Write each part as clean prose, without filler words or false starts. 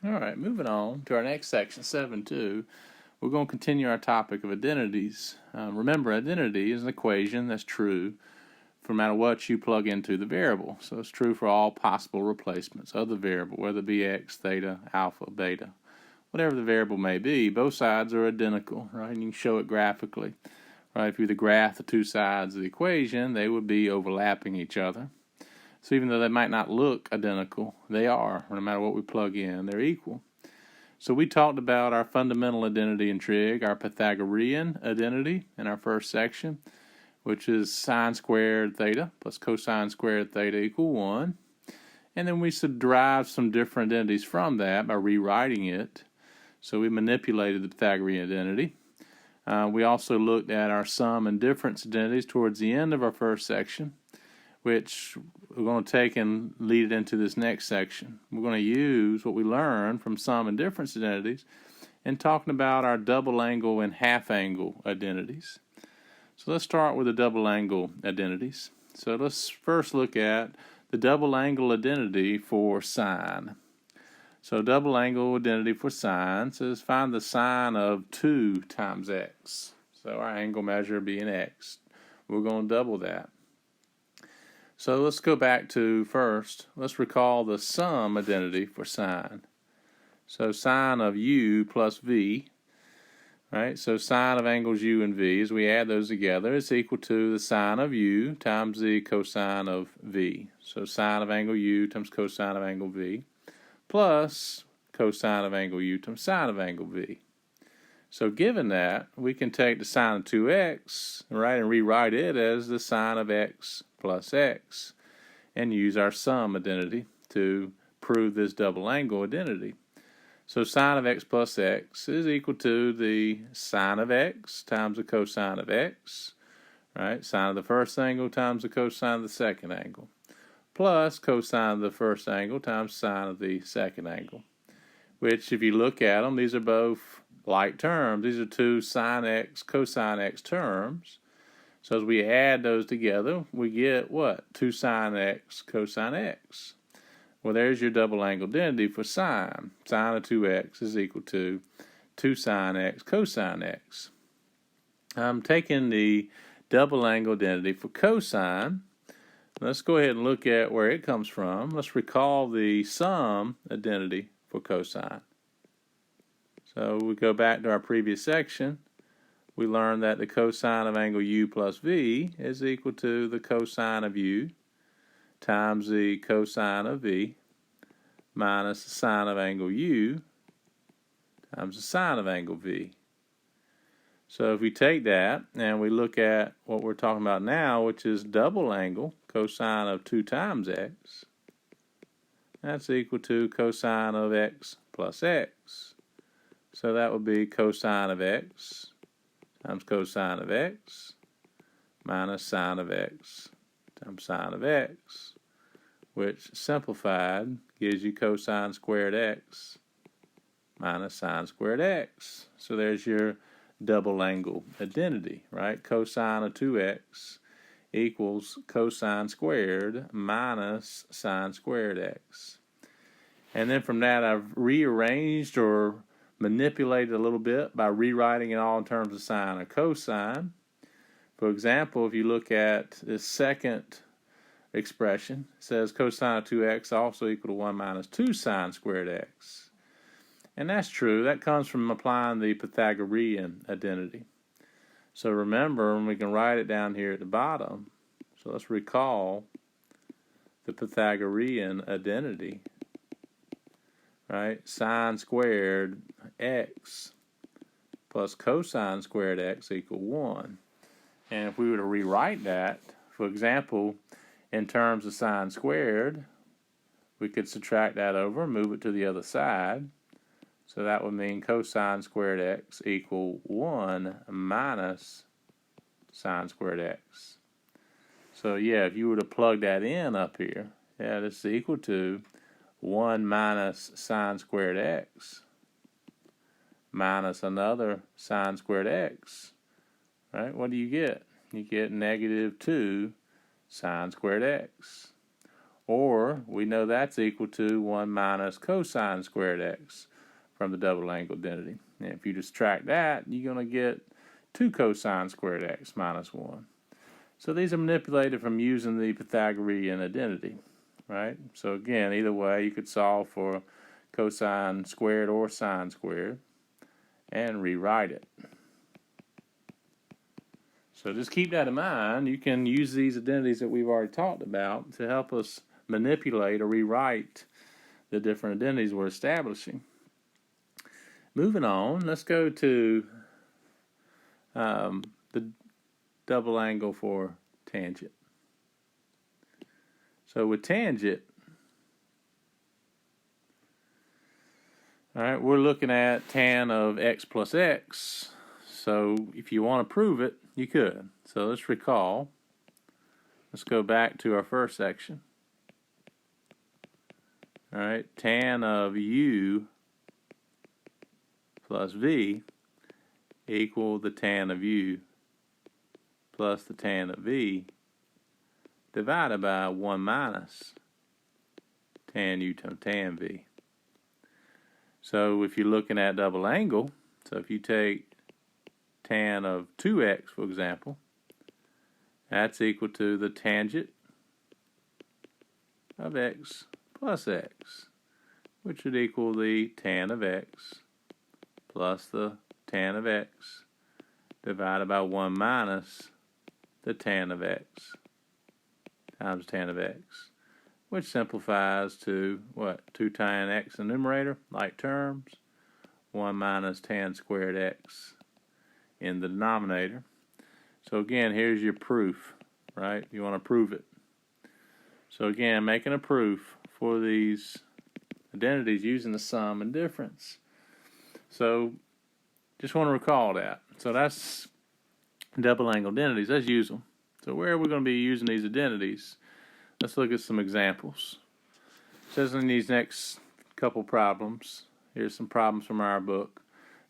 All right, moving on to our next section, 7.2. We're going to continue our topic of identities. Remember, identity is an equation that's true no matter what you plug into the variable. So it's true for all possible replacements of the variable, whether it be x, theta, alpha, beta. Whatever the variable may be, both sides are identical, right? And you can show it graphically, right? If you were to graph the two sides of the equation, they would be overlapping each other. So even though they might not look identical, they are. No matter what we plug in, they're equal. So we talked about our fundamental identity in trig, our Pythagorean identity in our first section, which is sine squared theta plus cosine squared theta equal 1. And then we derived some different identities from that by rewriting it. So we manipulated the Pythagorean identity. We also looked at our sum and difference identities towards the end of our first section, which we're going to take and lead it into this next section. We're going to use what we learned from sum and difference identities in talking about our double angle and half angle identities. So let's start with the double angle identities. So let's first look at the double angle identity for sine. So double angle identity for sine says find the sine of 2 times x. So our angle measure being x. We're going to double that. So let's go back to first, let's recall the sum identity for sine. So sine of u plus v, right? So sine of angles u and v, as we add those together, is equal to the sine of u times the cosine of v. So sine of angle u times cosine of angle v, plus cosine of angle u times sine of angle v. So given that, we can take the sine of 2x, right, and rewrite it as the sine of x plus x, and use our sum identity to prove this double angle identity. So sine of x plus x is equal to the sine of x times the cosine of x, right? Sine of the first angle times the cosine of the second angle, plus cosine of the first angle times sine of the second angle, which if you look at them, these are both like terms. These are two sine x, cosine x terms. So as we add those together, we get what? 2 sine x, cosine x. Well, there's your double angle identity for sine. Sine of 2x is equal to 2 sine x, cosine x. I'm taking the double angle identity for cosine. Let's go ahead and look at where it comes from. Let's recall the sum identity for cosine. So we go back to our previous section. We learned that the cosine of angle u plus v is equal to the cosine of u times the cosine of v minus the sine of angle u times the sine of angle v. So if we take that and we look at what we're talking about now, which is double angle, cosine of 2 times x, that's equal to cosine of x plus x. So that would be cosine of x times cosine of x minus sine of x times sine of x, which simplified gives you cosine squared x minus sine squared x. So there's your double angle identity, right? Cosine of 2x equals cosine squared minus sine squared x. And then from that, I've rearranged or manipulated a little bit by rewriting it all in terms of sine or cosine. For example, if you look at this second expression, it says cosine of 2x also equal to 1 minus 2 sine squared x. And that's true. That comes from applying the Pythagorean identity. So remember, we can write it down here at the bottom. So let's recall the Pythagorean identity. Right? Sine squared x plus cosine squared x equal 1. And if we were to rewrite that, for example, in terms of sine squared, we could subtract that over and move it to the other side. So that would mean cosine squared x equal 1 minus sine squared x. So yeah, if you were to plug that in up here, yeah, this is equal to 1 minus sine squared x minus another sine squared x, right? What do you get? You get negative 2 sine squared x. Or we know that's equal to 1 minus cosine squared x from the double angle identity. And if you subtract that, you're going to get 2 cosine squared x minus 1. So these are manipulated from using the Pythagorean identity, right? So again, either way, you could solve for cosine squared or sine squared and rewrite it. So just keep that in mind. You can use these identities that we've already talked about to help us manipulate or rewrite the different identities we're establishing. Moving on, let's go to the double angle for tangent. So with tangent, all right, we're looking at tan of x plus x. So if you want to prove it, you could. So let's recall. Let's go back to our first section. All right, tan of u plus v equal the tan of u plus the tan of v divided by 1 minus tan u times tan v. So if you're looking at double angle, so if you take tan of 2x, for example, that's equal to the tangent of x plus x, which would equal the tan of x plus the tan of x divided by 1 minus the tan of x times tan of x, which simplifies to what? 2 tan x in the numerator, like terms, 1 minus tan squared x in the denominator. So again, here's your proof, right? You want to prove it. So again, making a proof for these identities using the sum and difference. So just want to recall that. So that's double angle identities. Let's use them. So where are we going to be using these identities? Let's look at some examples. It says in these next couple problems, here's some problems from our book.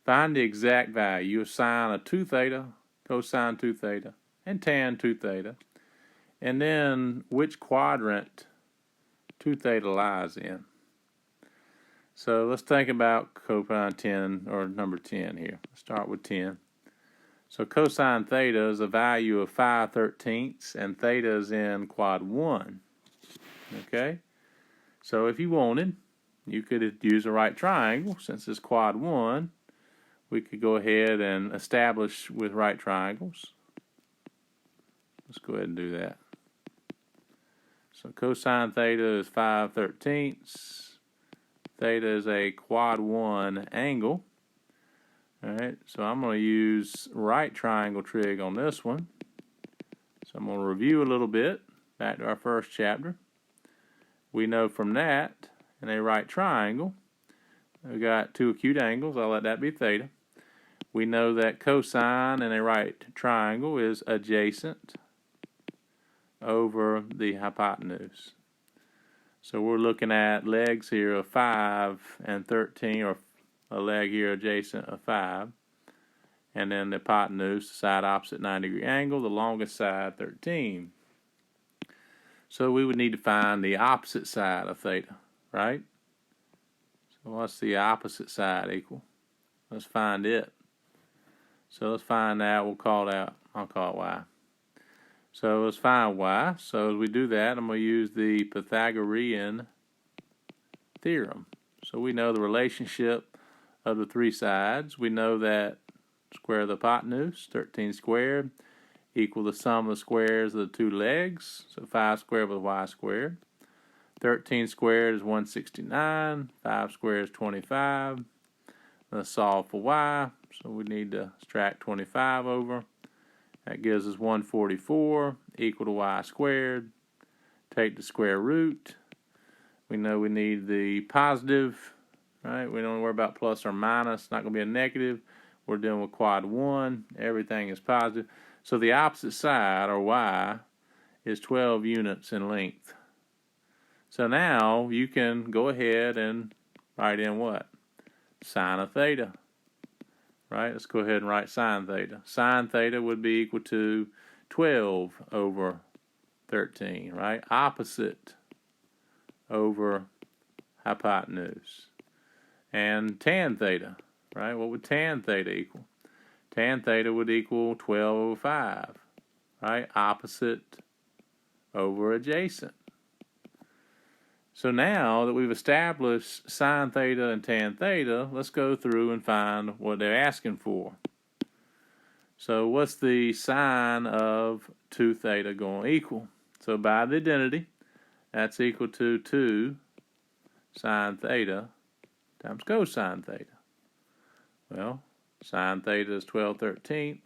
Find the exact value of sine of 2 theta, cosine 2 theta, and tan 2 theta, and then which quadrant 2 theta lies in. So let's think about cosine 10, or number 10 here. Let's start with 10. So cosine theta is a value of 5/13, and theta is in quad 1. Okay? So if you wanted, you could use a right triangle. Since it's quad 1, we could go ahead and establish with right triangles. Let's go ahead and do that. So cosine theta is 5/13. Theta is a quad 1 angle. All right, so I'm going to use right triangle trig on this one. So I'm going to review a little bit, back to our first chapter. We know from that, in a right triangle, we've got 2 acute angles. I'll let that be theta. We know that cosine in a right triangle is adjacent over the hypotenuse. So we're looking at legs here of 5 and 13, or a leg here adjacent of 5, and then the hypotenuse, the side opposite 90-degree angle, the longest side 13. So we would need to find the opposite side of theta, right? So what's the opposite side equal? Let's find it. So let's find that. I'll call it y. So let's find y. So as we do that, I'm going to use the Pythagorean theorem. So we know the relationship of the 3 sides. We know that square of the hypotenuse, 13 squared, equal the sum of the squares of the 2 legs. So 5 squared with y squared. 13 squared is 169. 5 squared is 25. Let's solve for y. So we need to subtract 25 over. That gives us 144 equal to y squared. Take the square root. We know we need the positive, right? We don't worry about plus or minus. It's not going to be a negative. We're dealing with quad 1. Everything is positive. So the opposite side, or y, is 12 units in length. So now you can go ahead and write in what? Sine of theta. Right? Let's go ahead and write sine theta. Sine theta would be equal to 12 over 13, right? Opposite over hypotenuse. And tan theta, right? What would tan theta equal? Tan theta would equal 12 over 5, right? Opposite over adjacent. So now that we've established sine theta and tan theta, let's go through and find what they're asking for. So what's the sine of 2 theta going to equal? So by the identity, that's equal to 2 sine theta times cosine theta. Well, sine theta is 12/13.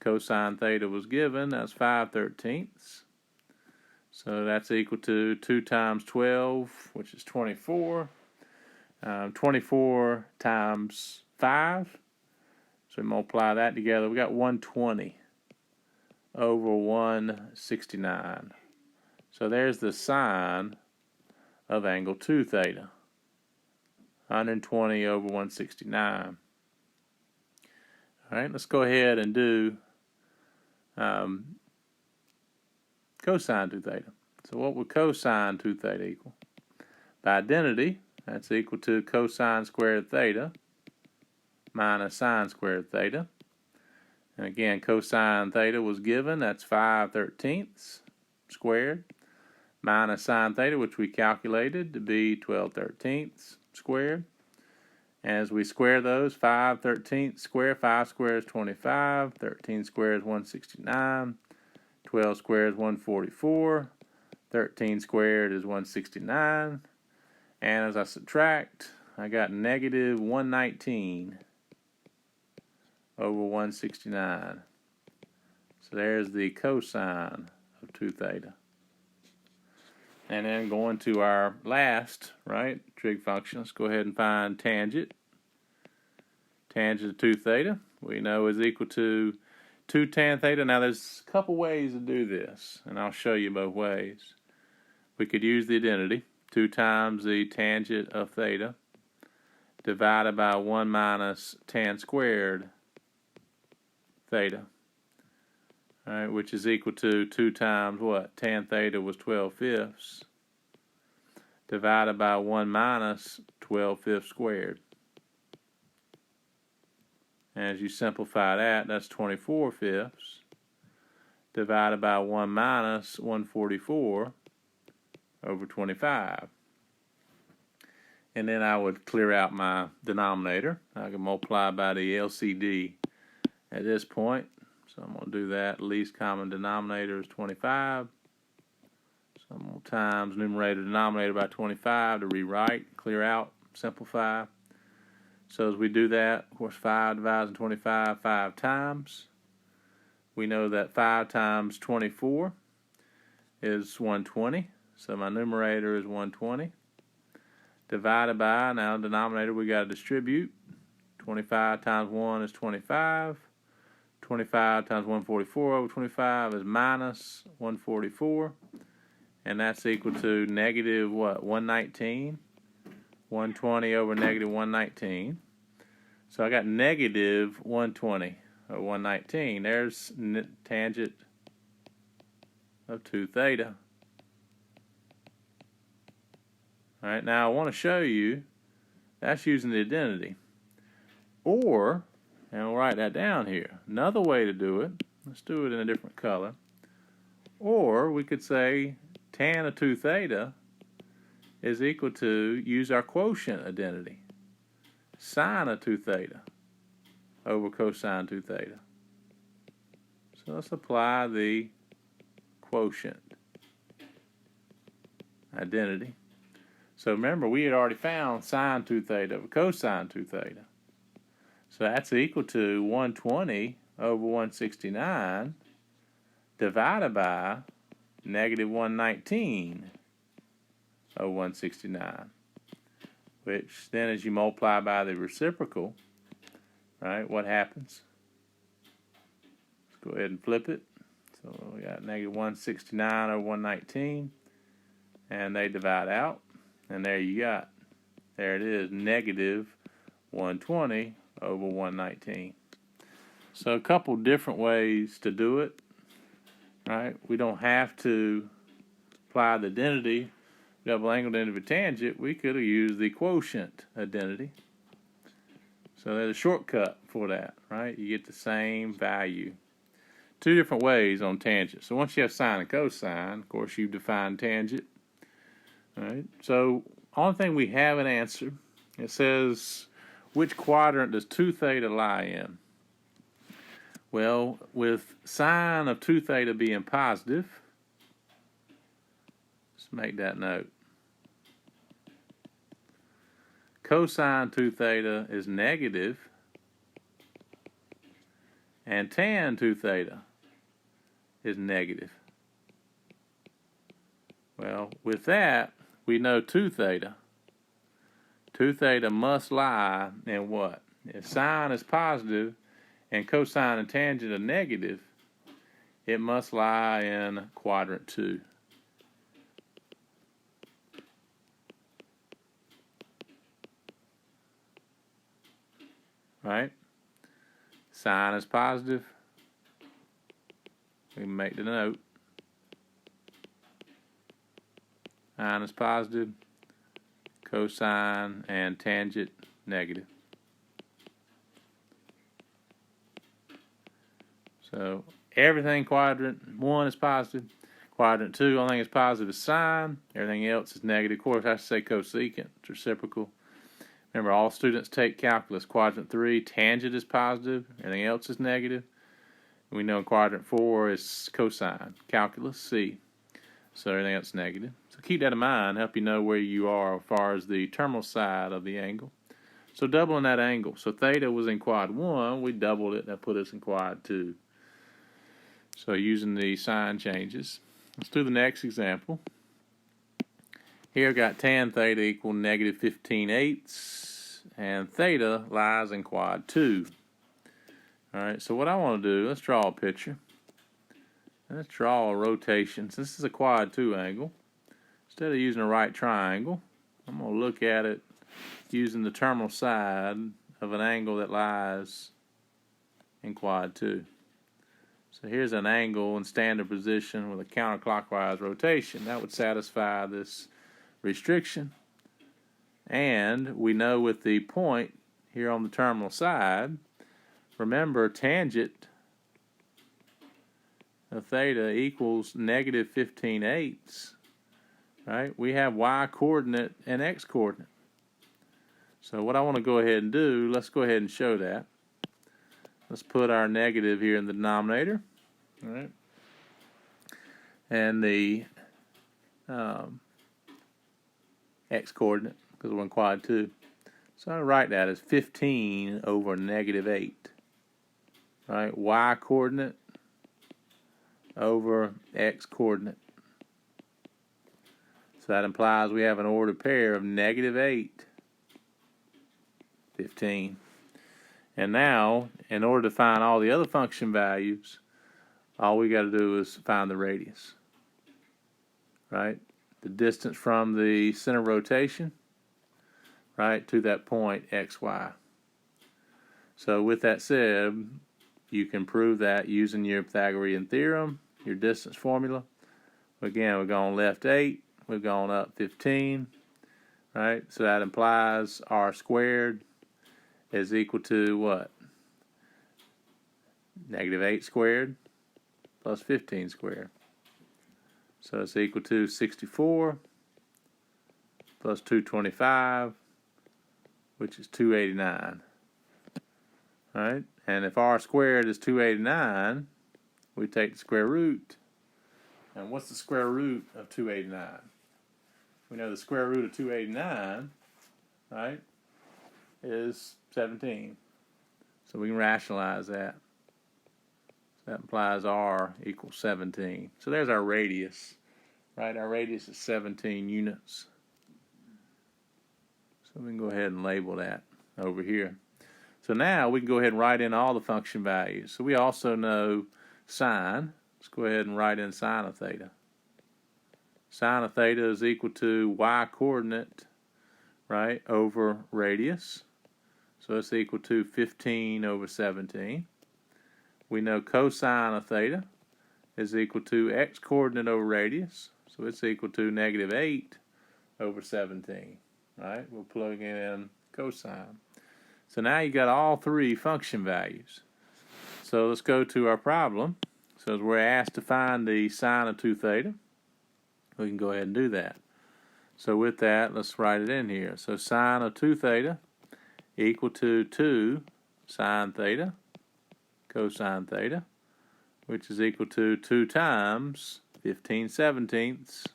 Cosine theta was given, that's 5/13. So that's equal to 2 times 12, which is 24. 24 times 5. So we multiply that together. We got 120 over 169. So there's the sine of angle 2 theta. 120 over 169. All right, let's go ahead and do cosine 2 theta. So what would cosine 2 theta equal? By identity, that's equal to cosine squared theta minus sine squared theta. And again, cosine theta was given, that's 5/13 squared, minus sine theta, which we calculated to be 12/13 squared. As we square those, 5/13 squared, 5 squared is 25, 13 squared is 169, 12 squared is 144, 13 squared is 169, and as I subtract, I got negative 119 over 169. So there's the cosine of 2 theta. And then going to our last, right, trig function, let's go ahead and find tangent. Tangent of 2 theta, we know is equal to 2 tan theta. Now there's a couple ways to do this, and I'll show you both ways. We could use the identity, 2 times the tangent of theta, divided by 1 minus tan squared theta. All right, which is equal to 2 times what? Tan theta was 12/5, divided by 1 minus 12/5 squared. As you simplify that, that's 24/5, divided by 1 minus 144 over 25. And then I would clear out my denominator. I can multiply by the LCD at this point. So I'm going to do that. Least common denominator is 25. So I'm going to times numerator denominator by 25 to rewrite, clear out, simplify. So as we do that, of course, 5 divides in 25 5 times. We know that 5 times 24 is 120. So my numerator is 120. Divided by, now denominator we got to distribute. 25 times 1 is 25. 25 times 144 over 25 is minus 144. And that's equal to negative what? 119. 120 over negative 119. So I got negative 120 over 119. There's tangent of 2 theta. All right, now I want to show you that's using the identity. Or, and we'll write that down here. Another way to do it, let's do it in a different color. Or we could say tan of 2 theta is equal to, use our quotient identity, sine of 2 theta over cosine 2 theta. So let's apply the quotient identity. So remember, we had already found sine 2 theta over cosine 2 theta. So that's equal to 120 over 169 divided by negative 119 over 169, which then as you multiply by the reciprocal, right, what happens? Let's go ahead and flip it. So we got negative 169 over 119, and they divide out, and there you got, there it is, negative 120 over 119. So a couple different ways to do it, right? We don't have to apply the identity double angled into a tangent, we could have used the quotient identity. So there's a shortcut for that, right? You get the same value. Two different ways on tangent. So once you have sine and cosine, of course, you've defined tangent. All right. So only thing we have an answer. It says, which quadrant does 2 theta lie in? Well, with sine of 2 theta being positive, let's make that note. Cosine 2 theta is negative, and tan 2 theta is negative. Well, with that, we know 2 theta. 2 theta must lie in what? If sine is positive and cosine and tangent are negative, it must lie in quadrant 2. Right? Sine is positive. We can make the note. Sine is positive. Cosine and tangent negative. So everything quadrant 1 is positive. Quadrant 2, only thing is positive is sine. Everything else is negative. Of course, I should say cosecant. It's reciprocal. Remember, all students take calculus. Quadrant 3, tangent is positive. Everything else is negative. We know quadrant 4 is cosine. Calculus, C. So everything else is negative. So keep that in mind. Help you know where you are as far as the terminal side of the angle. So doubling that angle. So theta was in quad 1. We doubled it. That put us in quad 2. So using the sign changes. Let's do the next example. Here I've got tan theta equal negative 15/8, and theta lies in quad 2. All right, so what I want to do, let's draw a picture. Let's draw a rotation. Since this is a quad 2 angle, instead of using a right triangle, I'm going to look at it using the terminal side of an angle that lies in quad 2. So here's an angle in standard position with a counterclockwise rotation. That would satisfy this restriction. And we know with the point here on the terminal side, remember tangent of theta equals negative 15/8, right? We have y coordinate and x coordinate. So what I want to go ahead and do, let's go ahead and show that. Let's put our negative here in the denominator, all right? And the x coordinate, because we're in quad 2. So I write that as 15 over negative 8. Right? Y coordinate over x coordinate. So that implies we have an ordered pair of negative 8, 15. And now, in order to find all the other function values, all we got to do is find the radius. Right? The distance from the center of rotation, right, to that point, xy. So with that said, you can prove that using your Pythagorean theorem, your distance formula. Again, we're going left 8, we've gone up 15, right? So that implies r squared is equal to what? Negative 8 squared plus 15 squared. So it's equal to 64 plus 225, which is 289. All right, and if r squared is 289, we take the square root. And what's the square root of 289? We know the square root of 289, right, is 17. So we can rationalize that. So that implies r equals 17. So there's our radius, right? Our radius is 17 units. So we can go ahead and label that over here. So now we can go ahead and write in all the function values. So we also know sine. Let's go ahead and write in sine of theta. Sine of theta is equal to y coordinate, right, over radius. So it's equal to 15 over 17. We know cosine of theta is equal to x coordinate over radius. So it's equal to negative 8 over 17. Right? We'll plug in cosine. So now you got all three function values. So let's go to our problem. So as we're asked to find the sine of 2 theta, we can go ahead and do that. So with that, let's write it in here. So sine of 2 theta equal to 2 sine theta cosine theta, which is equal to 2 times 15/17.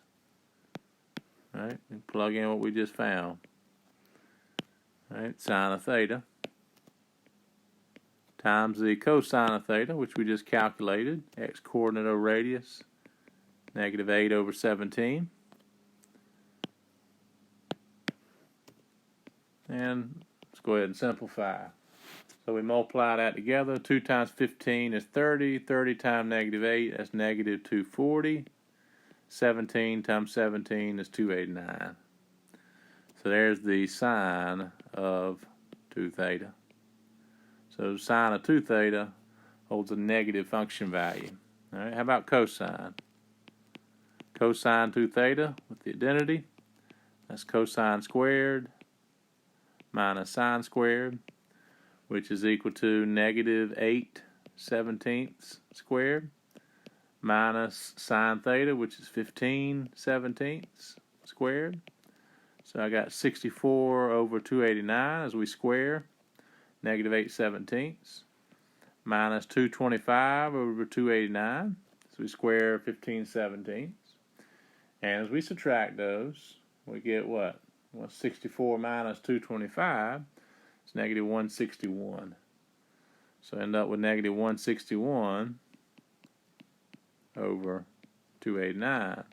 Right, and plug in what we just found. Right, sine of theta times the cosine of theta, which we just calculated, x coordinate over radius, -8 over 17. And let's go ahead and simplify. So we multiply that together. 2 times 15 is 30. 30 times -8, that's -240. 17 times 17 is 289. So there's the sine of 2 theta. So sine of 2 theta holds a negative function value. All right, how about cosine? Cosine 2 theta with the identity, that's cosine squared minus sine squared, which is equal to -8/17 squared, minus sine theta, which is 15/17 squared. So I got 64 over 289 as we square, -8/17, minus 225 over 289, so we square 15/17. And as we subtract those, we get what? Well, 64 minus 225 is -161. So end up with -161 over 289.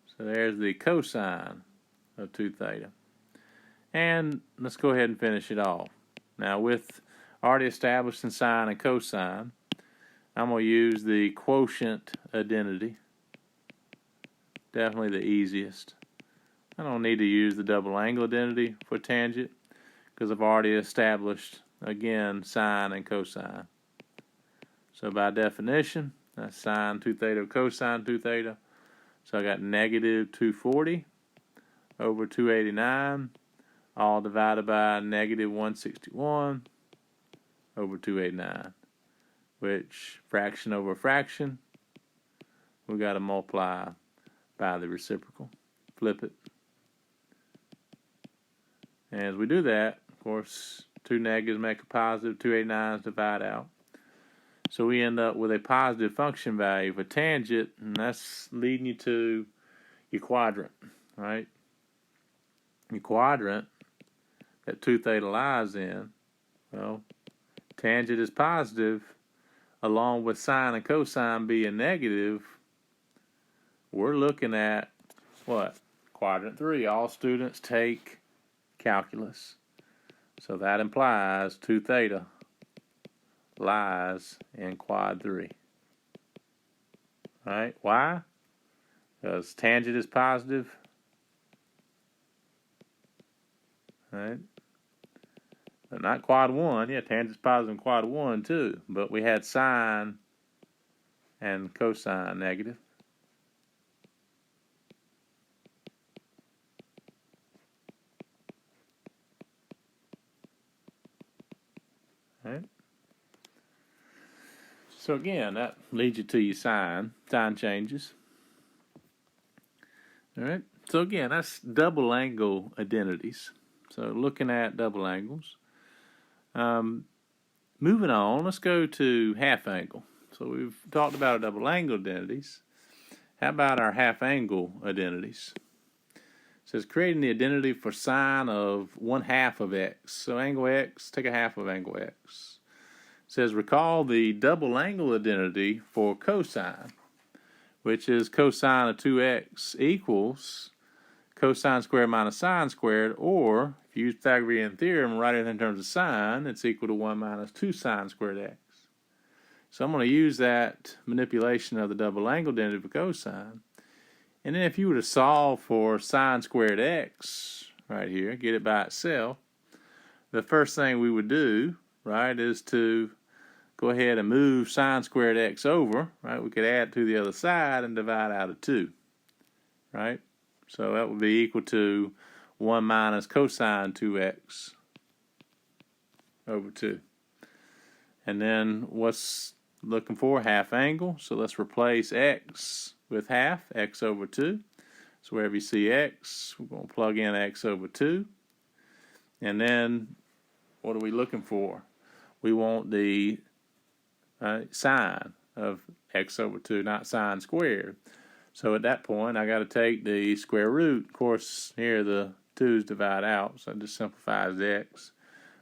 So there's the cosine of 2 theta. And let's go ahead and finish it off. Now with already established in sine and cosine, I'm going to use the quotient identity. Definitely the easiest. I don't need to use the double angle identity for tangent because I've already established, again, sine and cosine. So by definition, that's sine 2 theta cosine 2 theta. So I got -240 over 289, all divided by -161 over 289, which fraction over fraction, we got to multiply by the reciprocal. Flip it. And as we do that, of course, two negatives make a positive, 289s divide out. So we end up with a positive function value for tangent, and that's leading you to your quadrant, right? Your quadrant that 2 theta lies in, well, tangent is positive, along with sine and cosine being negative. We're looking at what? Quadrant 3. All students take calculus. So that implies 2 theta lies in quad 3. Right? Why? Because tangent is positive. Right? But not quad 1. Yeah, tangent's positive in quad 1 too. But we had sine and cosine negative. Right? So again, that leads you to your sine changes. All right. So again, that's double angle identities. So looking at double angles. Moving on, let's go to half angle. So we've talked about our double angle identities. How about our half angle identities? It says creating the identity for sine of 1/2 of x. So angle x, take a half of angle x. It says recall the double angle identity for cosine, which is cosine of 2x equals cosine squared minus sine squared, or if you use Pythagorean theorem, write it in terms of sine, it's equal to 1 minus 2 sine squared x. So I'm going to use that manipulation of the double angle identity for cosine. And then if you were to solve for sine squared x right here, get it by itself, the first thing we would do, right, is to go ahead and move sine squared x over, right? We could add to the other side and divide out of 2, right? So that would be equal to 1 minus cosine 2x over 2. And then what's looking for? Half angle. So let's replace x with half, x over 2. So wherever you see x, we're going to plug in x over 2. And then what are we looking for? We want the sine of x over 2, not sine squared. So at that point, I got to take the square root. Of course, here the 2's divide out, so it just simplifies the x.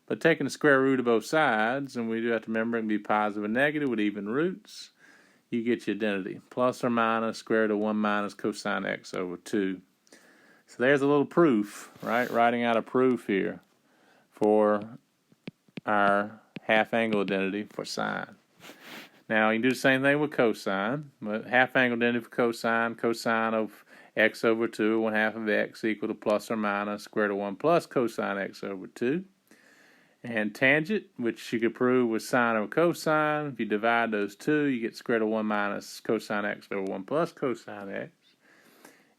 But taking the square root of both sides, and we do have to remember it can be positive and negative with even roots, you get your identity. Plus or minus square root of 1 minus cosine x over 2. So there's a little proof, right? Writing out a proof here for our half angle identity for sine. Now, you can do the same thing with cosine, but half angle identity for cosine, cosine of x over 2, 1/2 of x equal to plus or minus square root of 1 plus cosine x over 2. And tangent, which you could prove with sine over cosine. If you divide those two, you get square root of 1 minus cosine x over 1 plus cosine x.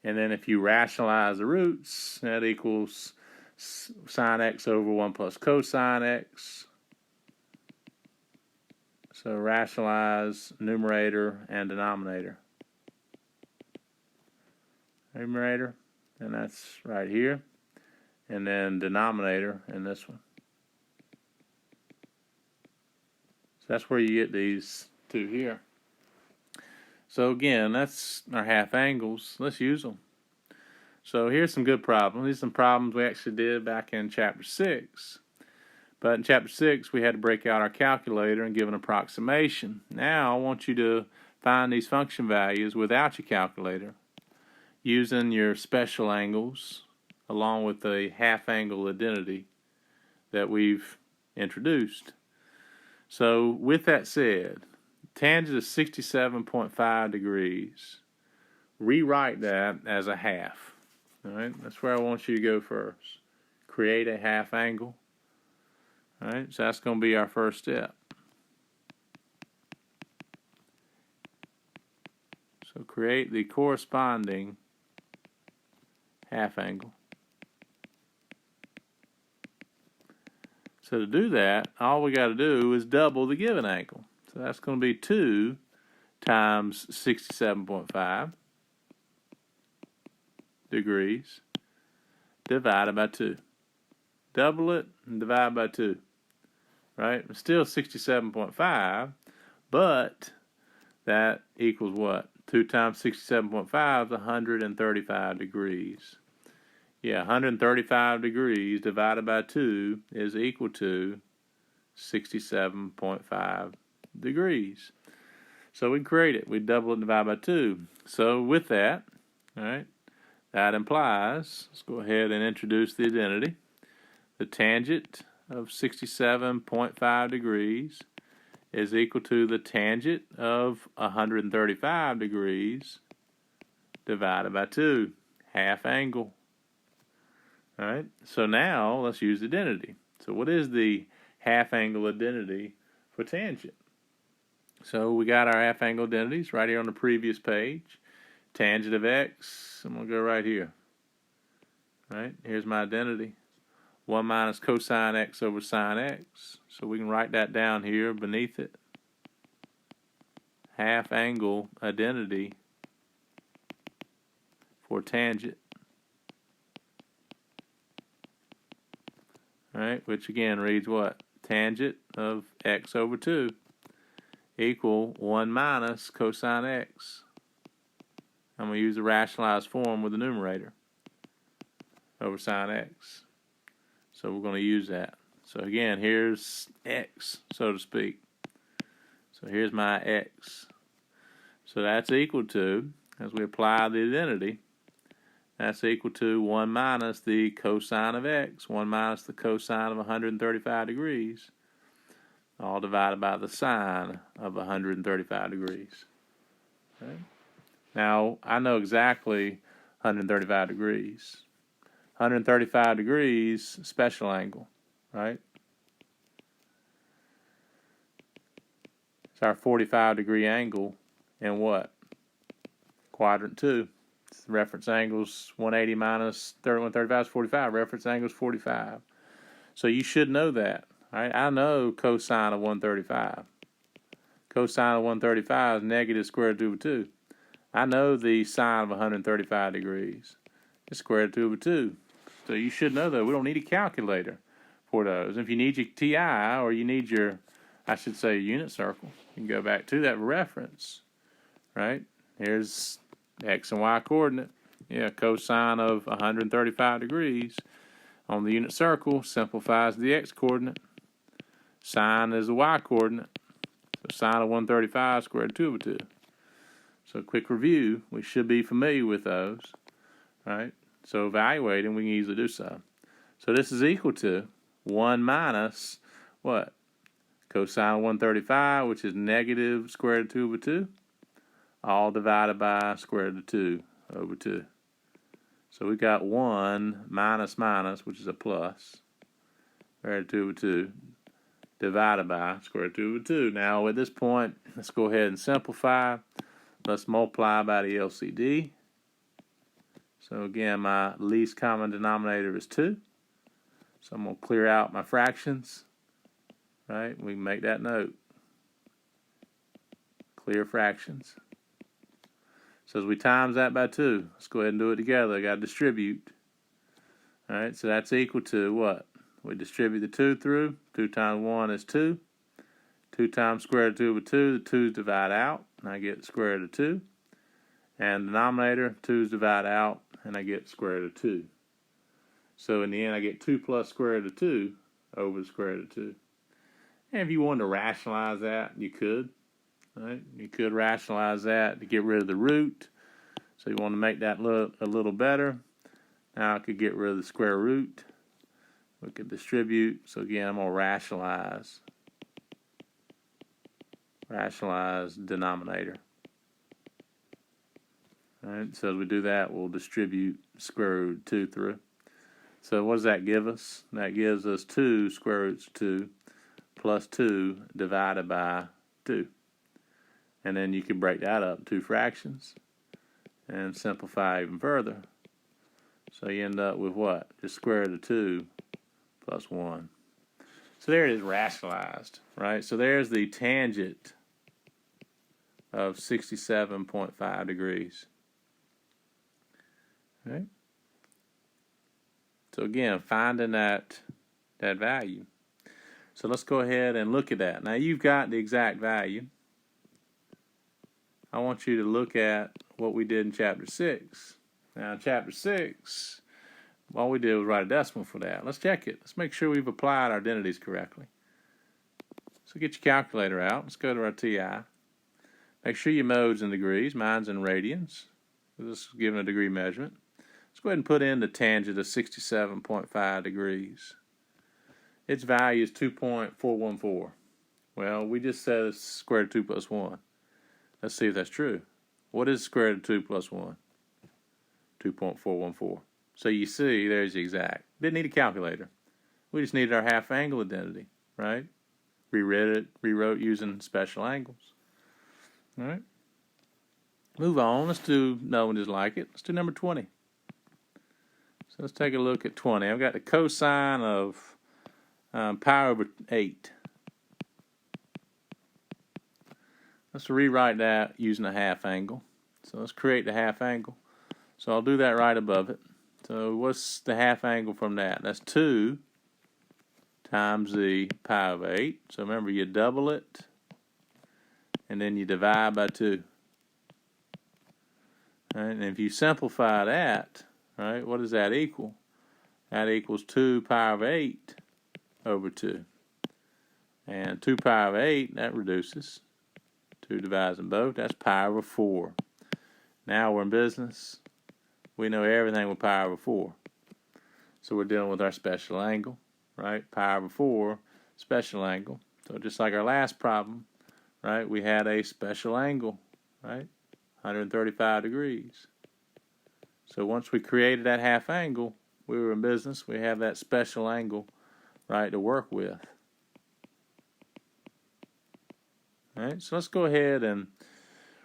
And then if you rationalize the roots, that equals sine x over 1 plus cosine x. So rationalize numerator and denominator. Numerator, and that's right here. And then denominator in this one. So that's where you get these two here. So again, that's our half angles. Let's use them. So here's some good problems. These are some problems we actually did back in chapter 6. But in chapter 6, we had to break out our calculator and give an approximation. Now I want you to find these function values without your calculator, using your special angles along with the half angle identity that we've introduced. So with that said, tangent is 67.5 degrees. Rewrite that as a half. All right, that's where I want you to go first. Create a half angle. All right, so that's going to be our first step. So create the corresponding half angle. So to do that, all we got to do is double the given angle. So that's going to be 2 times 67.5 degrees divided by 2. Double it and divide by 2. Right? It's still 67.5, but that equals what? 2 times 67.5 is 135 degrees. Yeah, 135 degrees divided by 2 is equal to 67.5 degrees. So we can create it. We double it and divide by 2. So with that, all right, that implies, let's go ahead and introduce the identity. The tangent of 67.5 degrees is equal to the tangent of 135 degrees divided by 2. Half angle. All right, so now let's use identity. So what is the half angle identity for tangent? So we got our half angle identities right here on the previous page. Tangent of x, I'm going to go right here. All right, here's my identity. 1 minus cosine x over sine x. So we can write that down here beneath it. Half angle identity for tangent. All right, which again reads what? Tangent of x over 2 equal 1 minus cosine x. I'm going to use the rationalized form with the numerator over sine x. So we're going to use that. So again, here's x, so to speak. So here's my x. So that's equal to, as we apply the identity, that's equal to 1 minus the cosine of x, 1 minus the cosine of 135 degrees, all divided by the sine of 135 degrees. Okay? Now, I know exactly 135 degrees. 135 degrees, special angle, right? It's our 45-degree angle in what? Quadrant 2. Reference angle's 180 minus 135 is 45. Reference angle's 45. So you should know that. All right, I know cosine of 135. Cosine of 135 is negative square root 2 over 2. I know the sine of 135 degrees. It's square root 2 over 2. So you should know that. We don't need a calculator for those. If you need your TI or you need your, I should say, unit circle, you can go back to that reference, right? Here's X and Y coordinate. Yeah, cosine of 135 degrees on the unit circle simplifies the X coordinate. Sine is the Y coordinate. So sine of 135 square root 2 over 2. So quick review, we should be familiar with those, right? So evaluating, we can easily do so. So this is equal to 1 minus what? Cosine of 135, which is negative square root 2 over 2, all divided by square root of 2 over 2. So we got 1 minus minus, which is a plus, square root 2 over 2, divided by square root 2 over 2. Now at this point, let's go ahead and simplify. Let's multiply by the LCD. So again, my least common denominator is 2. So I'm going to clear out my fractions. Right? We can make that note. Clear fractions. So as we times that by 2, let's go ahead and do it together. I got to distribute. All right, so that's equal to what? We distribute the 2 through. 2 times 1 is 2. 2 times square root of 2 over 2. The 2's divide out, and I get square root of 2. And denominator, 2's divide out, and I get square root of 2. So in the end, I get 2 plus square root of 2 over the square root of 2. And if you wanted to rationalize that, you could. Right? You could rationalize that to get rid of the root. So you want to make that look a little better. Now I could get rid of the square root. We could distribute. So again, I'm going to rationalize denominator. All right, so as we do that, we'll distribute square root of 2 through. So what does that give us? That gives us 2 square roots of 2 plus 2 divided by 2. And then you can break that up into 2 fractions and simplify even further. So you end up with what? Just square root of 2 plus 1. So there it is, rationalized, right? So there's the tangent of 67.5 degrees. Right? So again, finding that value. So let's go ahead and look at that. Now you've got the exact value. I want you to look at what we did in Chapter 6. Now in Chapter 6, all we did was write a decimal for that. Let's check it. Let's make sure we've applied our identities correctly. So get your calculator out. Let's go to our TI. Make sure your mode's in degrees. Mine's in radians. This is given a degree measurement. Let's go ahead and put in the tangent of 67.5 degrees. Its value is 2.414. Well, we just said it's square root of 2 plus 1. Let's see if that's true. What is square root of 2 plus 1? 2.414. So you see, there's the exact. Didn't need a calculator. We just needed our half angle identity, right? Rewrote using special angles. All right. Move on. Let's do another one just like it. Let's do number 20. So let's take a look at 20. I've got the cosine of pi over 8. Let's rewrite that using a half angle. So let's create the half angle. So I'll do that right above it. So what's the half angle from that? That's 2 times the pi over 8. So remember, you double it, and then you divide by 2. All right, and if you simplify that, right, what does that equal? That equals 2 pi over 8 over 2. And 2 pi over 8, that reduces. 2 divides them both. That's pi over 4. Now we're in business. We know everything with pi over 4. So we're dealing with our special angle, right? Pi over 4, special angle. So just like our last problem, right, we had a special angle, right? 135 degrees. So once we created that half angle, we were in business. We have that special angle, right, to work with. All right, so let's go ahead and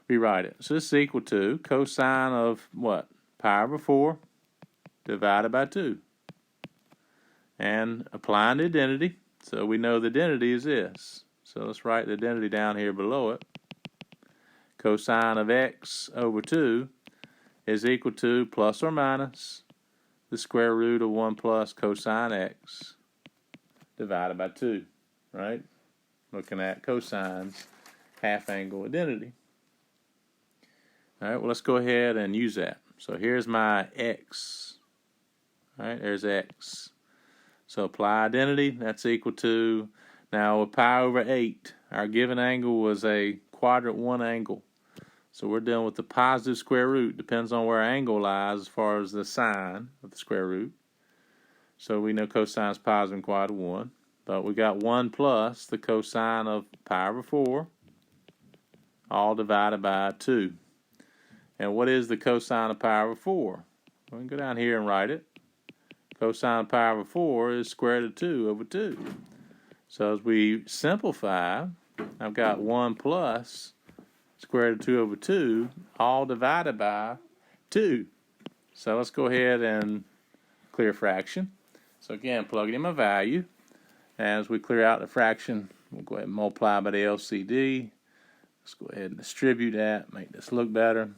rewrite it. So this is equal to cosine of what? pi over 4 divided by 2. And applying the identity, so we know the identity is this. So let's write the identity down here below it. Cosine of x over 2 is equal to plus or minus the square root of 1 plus cosine x divided by 2, right? Looking at cosine's half-angle identity. All right, well, let's go ahead and use that. So here's my x. All right, there's x. So apply identity, that's equal to, now with pi over 8, our given angle was a quadrant 1 angle. So we're dealing with the positive square root. Depends on where our angle lies as far as the sign of the square root. So we know cosine is positive in quadrant 1. But we got 1 plus the cosine of pi over 4, all divided by 2. And what is the cosine of pi over 4? We can go down here and write it. Cosine of pi over 4 is square root of 2 over 2. So as we simplify, I've got 1 plus square root of 2 over 2, all divided by 2. So let's go ahead and clear fraction. So again, plugging in my value. As we clear out the fraction, we'll go ahead and multiply by the LCD. Let's go ahead and distribute that, make this look better.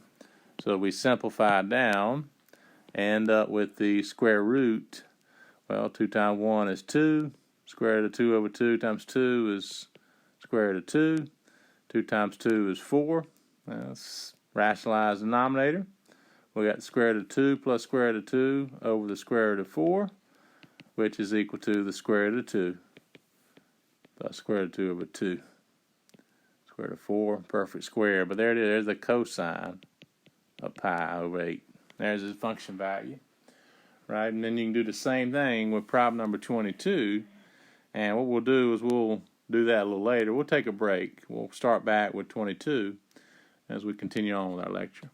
So we simplify down, end up with the square root. Well, 2 times 1 is 2. Square root of 2 over 2 times 2 is square root of 2. 2 times 2 is 4. Let's rationalize the denominator. We got the square root of 2 plus square root of 2 over the square root of 4, which is equal to the square root of 2 plus square root of 2 over 2. Square root of 4, perfect square. But there it is, there's the cosine of pi over 8. There's its function value. Right, and then you can do the same thing with problem number 22. And what we'll do is we'll do that a little later. We'll take a break. We'll start back with 22 as we continue on with our lecture.